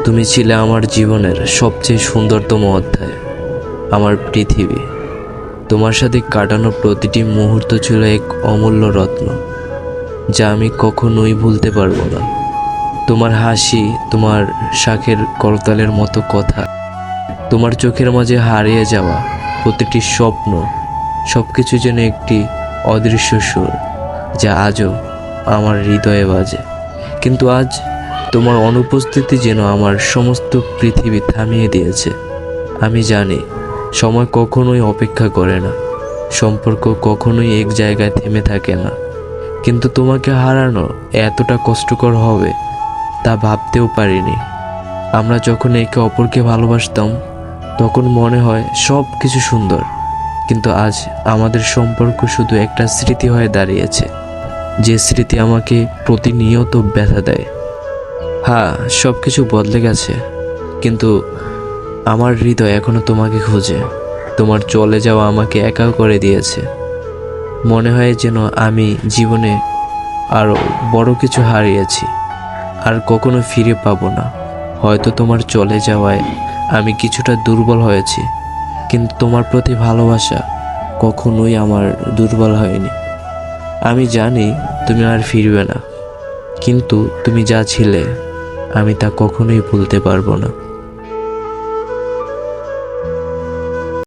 তুমি ছিলে আমার জীবনের সবচেয়ে সুন্দরতম অধ্যায়, আমার পৃথিবী। তোমার সাথে কাটানো প্রতিটি মুহূর্ত ছিল এক অমূল্য রত্ন, যা আমি কখনোই ভুলতে পারবো না। তোমার হাসি, তোমার শাঁখের করতালের মতো কথা, তোমার চোখের মাঝে হারিয়ে যাওয়া প্রতিটি স্বপ্ন, সব কিছু যেন একটি অদৃশ্য সুর, যা আজও আমার হৃদয়ে বাজে। কিন্তু আজ তোমার অনুপস্থিতি যেন আমার সমস্ত পৃথিবী থামিয়ে দিয়েছে। আমি জানি সময় কখনোই অপেক্ষা করে না, সম্পর্ক কখনোই এক জায়গায় থেমে থাকে না, কিন্তু তোমাকে হারানো এতটা কষ্টকর হবে তা ভাবতেও পারিনি। আমরা যখন একে অপরকে ভালোবাসতাম তখন মনে হয় সব কিছু সুন্দর, কিন্তু আজ আমাদের সম্পর্ক শুধু একটা স্মৃতি হয়ে দাঁড়িয়েছে, যে স্মৃতি আমাকে প্রতিনিয়ত ব্যথা দেয়। হ্যাঁ, সব কিছু বদলে গেছে, কিন্তু আমার হৃদয় এখনো তোমাকে খোঁজে। তোমার চলে যাওয়া আমাকে একা করে দিয়েছে। মনে হয় যেন আমি জীবনে আরও বড় কিছু হারিয়েছি, আর কখনো ফিরে পাবো না। হয়তো তোমার চলে যাওয়ায় আমি কিছুটা দুর্বল হয়েছি, কিন্তু তোমার প্রতি ভালোবাসা কখনোই আমার দুর্বল হয়নি। আমি জানি তুমি আর ফিরবে না, কিন্তু তুমি যা ছিলে আমি তা কখনোই ভুলতে পারবো না।